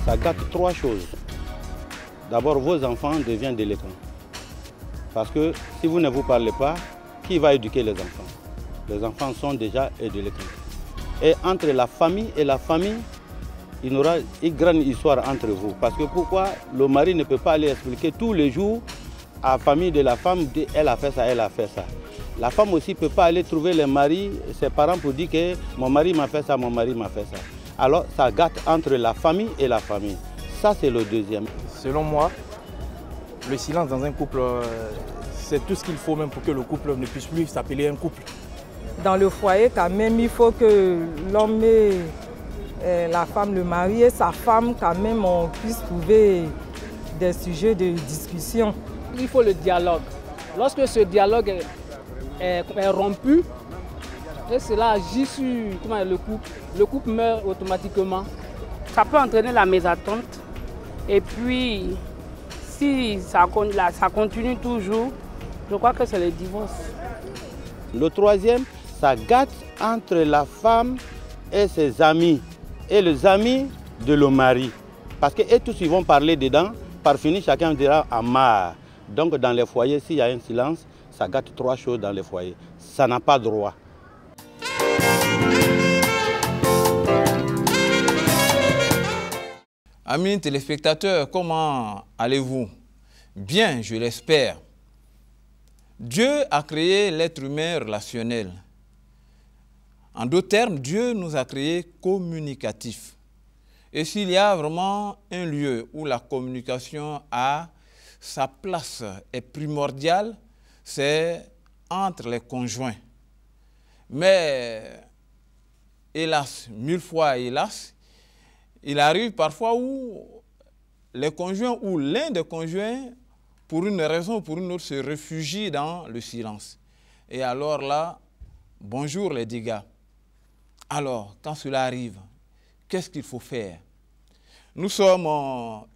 Ça gâte trois choses. D'abord, vos enfants deviennent délinquants. Parce que si vous ne vous parlez pas, qui va éduquer les enfants? Les enfants sont déjà délinquants. Et entre la famille et la famille, il y aura une grande histoire entre vous. Parce que pourquoi le mari ne peut pas aller expliquer tous les jours à la famille de la femme, elle a fait ça, elle a fait ça. La femme aussi ne peut pas aller trouver les maris, ses parents pour dire que mon mari m'a fait ça, mon mari m'a fait ça. Alors ça gâte entre la famille et la famille. Ça c'est le deuxième. Selon moi, le silence dans un couple, c'est tout ce qu'il faut même pour que le couple ne puisse plus s'appeler un couple. Dans le foyer, quand même, il faut que l'homme et la femme, le mari et sa femme, quand même, on puisse trouver des sujets de discussion. Il faut le dialogue. Lorsque ce dialogue est rompu, et cela agit sur le couple meurt automatiquement. Ça peut entraîner la mésentente. Et puis, si ça continue toujours, je crois que c'est le divorce. Le troisième, ça gâte entre la femme et ses amis, et les amis de le mari. Parce que tous ils vont parler dedans, par finir chacun dira à marre. Donc dans les foyers, s'il y a un silence, ça gâte trois choses dans les foyers. Ça n'a pas droit. Amis téléspectateurs, comment allez-vous? Bien, je l'espère. Dieu a créé l'être humain relationnel. En d'autres termes, Dieu nous a créés communicatifs. Et s'il y a vraiment un lieu où la communication a sa place, est primordiale, c'est entre les conjoints. Mais, hélas, mille fois hélas, il arrive parfois où les conjoints ou l'un des conjoints, pour une raison ou pour une autre, se réfugie dans le silence. Et alors là, bonjour les dégâts. Alors, quand cela arrive, qu'est-ce qu'il faut faire? Nous sommes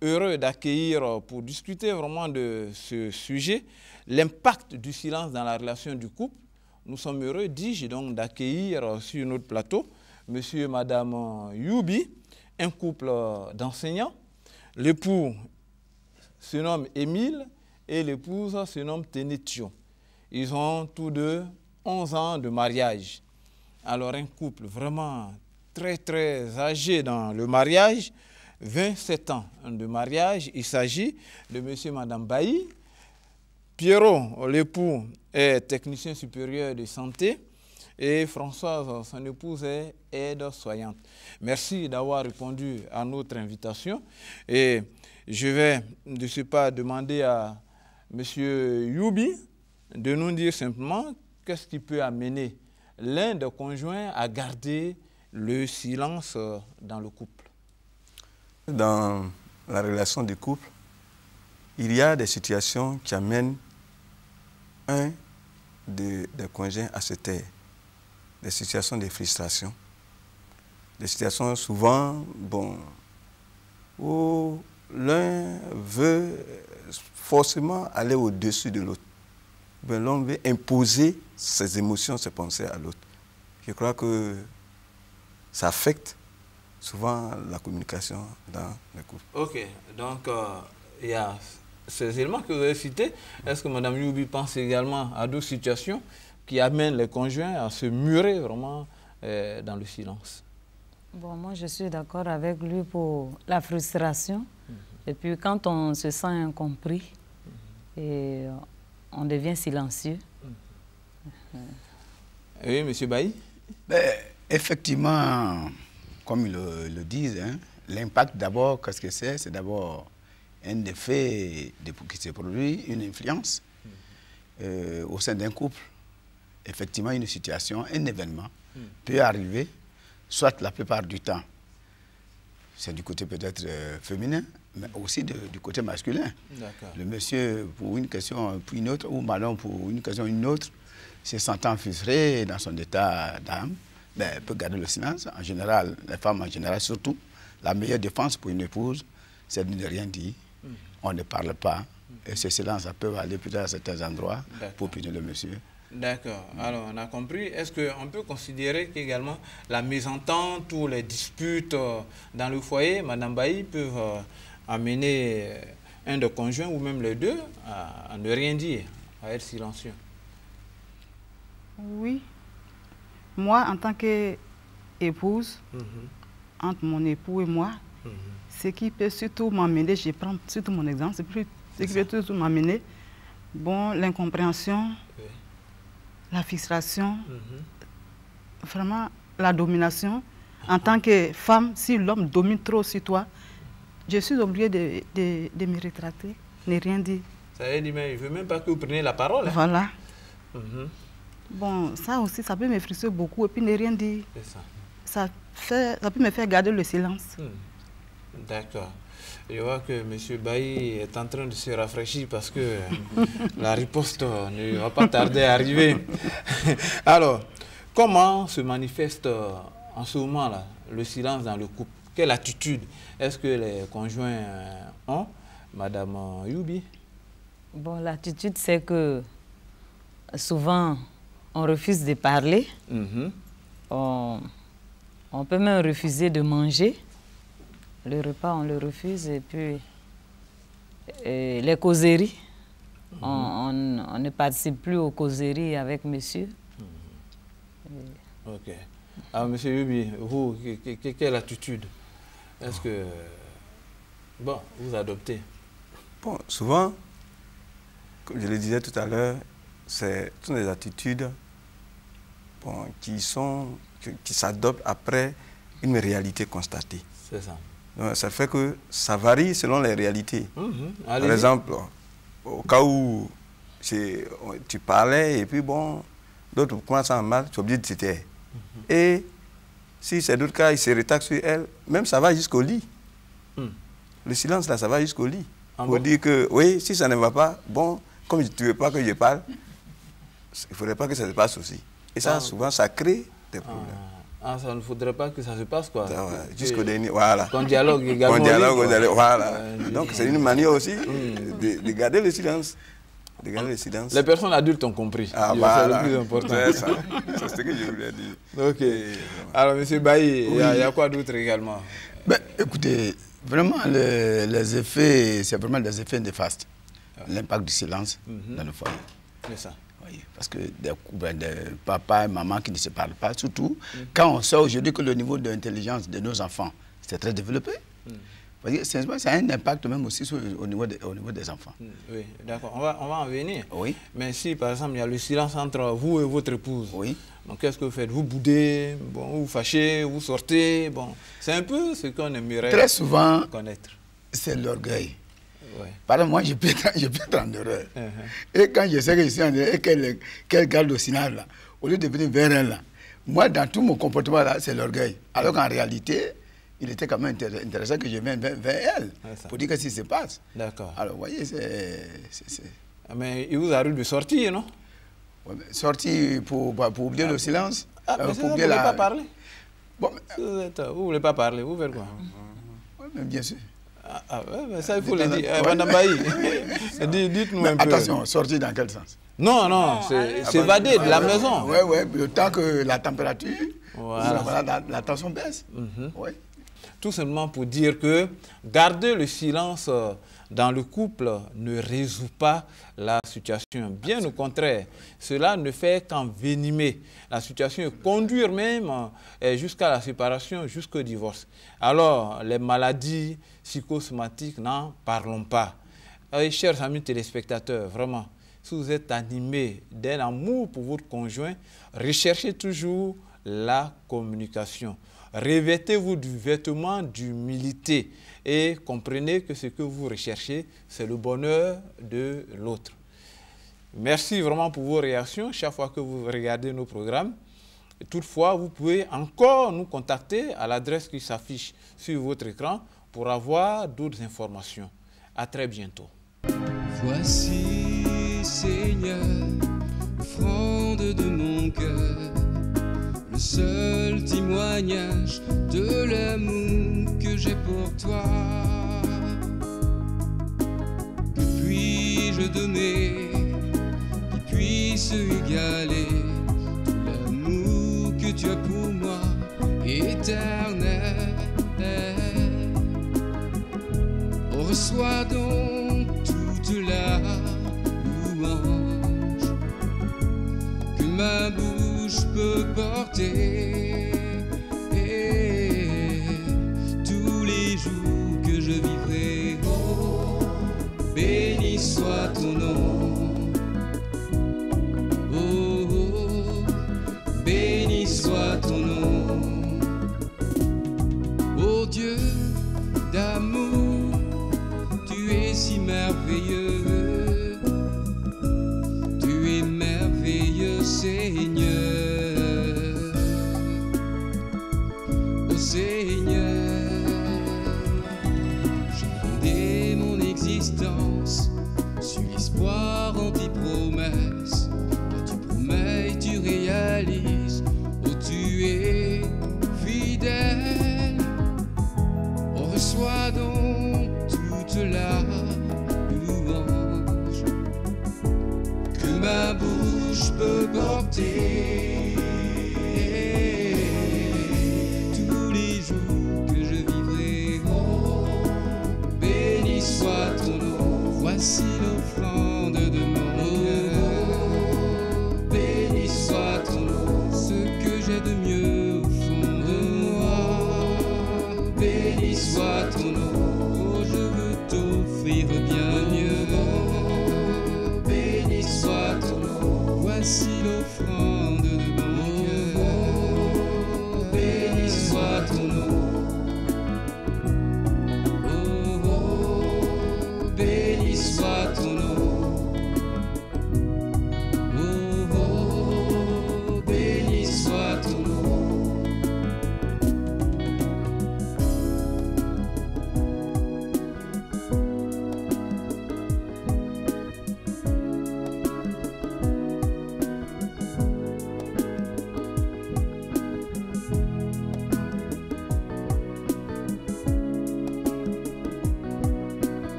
heureux d'accueillir pour discuter vraiment de ce sujet, l'impact du silence dans la relation du couple. Nous sommes heureux, dis-je, donc d'accueillir sur notre plateau monsieur et madame Youbi, un couple d'enseignants. L'époux se nomme Émile et l'épouse se nomme Ténétio. Ils ont tous deux 11 ans de mariage. Alors un couple vraiment très très âgé dans le mariage, 27 ans de mariage. Il s'agit de monsieur et madame Bailly. Pierrot, l'époux, est technicien supérieur de santé. Et Françoise, son épouse, est aide-soignante. Merci d'avoir répondu à notre invitation. Et je vais de ce pas demander à M. Youbi de nous dire simplement qu'est-ce qui peut amener l'un des conjoints à garder le silence dans le couple. Dans la relation du couple, il y a des situations qui amènent un des conjoints à se taire. Des situations de frustration, des situations souvent, où l'un veut forcément aller au-dessus de l'autre. L'un veut imposer ses émotions, ses pensées à l'autre. Je crois que ça affecte souvent la communication dans le couple. Ok, donc il y a ces éléments que vous avez cités. Est-ce que Mme Youbi pense également à d'autres situations qui amènent les conjoints à se murer vraiment dans le silence? Bon, moi je suis d'accord avec lui pour la frustration. Et puis quand on se sent incompris, et on devient silencieux. Oui, M. Bailly? Effectivement, comme ils le disent, hein, l'impact d'abord, qu'est-ce que c'est? C'est d'abord un effet qui se produit, une influence au sein d'un couple. Effectivement, une situation, un événement peut arriver, soit la plupart du temps, c'est du côté peut-être féminin, mais aussi du côté masculin. Le monsieur, pour une question, pour une autre, ou madame, pour une question, une autre, se sentant frustré dans son état d'âme, ben, peut garder le silence. En général, les femmes en général surtout, la meilleure défense pour une épouse, c'est de ne rien dire. On ne parle pas. Et ce silence, ça peut aller peut-être à certains endroits pour punir le monsieur. D'accord. Alors, on a compris. Est-ce qu'on peut considérer qu'également la mésentente ou les disputes dans le foyer, Madame Bailly, peuvent amener un des conjoints ou même les deux à ne rien dire, à être silencieux? Oui. Moi, en tant qu'épouse, entre mon époux et moi, ce qui peut surtout m'amener, je prends surtout mon exemple, ce qui peut surtout m'amener, bon, l'incompréhension, la frustration, vraiment la domination. En tant que femme, si l'homme domine trop sur toi, je suis obligée de me rétracter, ne rien dire. Ça veut dire, mais je ne veux même pas que vous preniez la parole. Hein? Voilà. Bon, ça aussi, ça peut me frustrer beaucoup et puis ne rien dire. Ça peut me faire garder le silence. D'accord. Je vois que M. Bailly est en train de se rafraîchir parce que la riposte ne va pas tarder à arriver. Alors, comment se manifeste en ce moment-là le silence dans le couple? Quelle attitude est-ce que les conjoints ont, Madame Youbi? Bon, l'attitude, c'est que souvent, on refuse de parler. On peut même refuser de manger. Le repas, on le refuse. Et puis, les causeries, on ne participe plus aux causeries avec monsieur. Ok. Alors, M. Youbi, vous, quelle attitude est-ce que bon, vous adoptez? Bon, souvent, comme je le disais tout à l'heure, ce sont des attitudes qui s'adoptent après une réalité constatée. C'est ça. Donc, ça fait que ça varie selon les réalités. Par exemple, au cas où tu parlais et puis bon, d'autres commencent à mal, tu es obligé de te taire. Et si c'est d'autres cas, ils se rétractent sur elle, même ça va jusqu'au lit. Le silence là, ça va jusqu'au lit. Pour dire que oui, si ça ne va pas, bon, comme tu ne veux pas que je parle, il ne faudrait pas que ça se passe aussi. Et ça, souvent, ça crée des problèmes. Ça ne faudrait pas que ça se passe, quoi. Jusqu'au dernier, voilà. Qu'on dialogue également. Qu'on dialogue, voilà. Donc, c'est une manière aussi de garder le silence. De garder le silence. Les personnes adultes ont compris. Voilà. C'est le plus important. C'est ça. C'est ce que je voulais dire. Ok. Alors, M. Bailly, il y a quoi d'autre également? Ben, écoutez, vraiment, les effets, c'est vraiment des effets néfastes. L'impact du silence dans le foyer. C'est ça. Oui, parce que des papa et maman qui ne se parlent pas, surtout quand on sait aujourd'hui que le niveau d'intelligence de nos enfants, c'est très développé. Ça a un impact même aussi au niveau des enfants. Oui, d'accord. On va en venir. Oui. Mais si, par exemple, il y a le silence entre vous et votre épouse, donc qu'est-ce que vous faites? Vous boudez, bon, vous fâchez, vous sortez. Bon, c'est un peu ce qu'on aimerait très souvent connaître. C'est l'orgueil. Par exemple, moi, je peux être en erreur. Et quand je sais que je suis en erreur et qu'elle garde le silence là, au lieu de venir vers elle là, moi, dans tout mon comportement là, c'est l'orgueil. Alors qu'en réalité, il était quand même intéressant que je vienne vers elle pour dire qu'est-ce qui se passe. D'accord. Alors, vous voyez, Mais il vous arrive de sortir, non? Sortir pour oublier le silence. Mais vous ne voulez pas parler? Bon, vous ne voulez pas parler, vous faites quoi? Oui, mais bien sûr. Mais ça, il faut le dire. Madame Bailly, dites-nous un peu. Attention, sortir dans quel sens? Non, c'est s'évader de la maison. Oui, le temps que la température, la tension baisse. Tout simplement pour dire que garder le silence dans le couple ne résout pas la situation. Bien au contraire, cela ne fait qu'envenimer la situation et conduire même jusqu'à la séparation, jusqu'au divorce. Alors, les maladies psychosomatiques, n'en parlons pas. Et, chers amis téléspectateurs, vraiment, si vous êtes animés d'un amour pour votre conjoint, recherchez toujours la communication. Revêtez-vous du vêtement d'humilité et comprenez que ce que vous recherchez, c'est le bonheur de l'autre. Merci vraiment pour vos réactions chaque fois que vous regardez nos programmes. Toutefois, vous pouvez encore nous contacter à l'adresse qui s'affiche sur votre écran pour avoir d'autres informations. À très bientôt. Voici, Seigneur, offrande de mon cœur, le seul témoignage de l'amour que j'ai pour toi. Que puis-je donner qui puisse égaler tout l'amour que tu as pour moi, éternel? On reçoit donc toute la louange que ma bouche peut porter.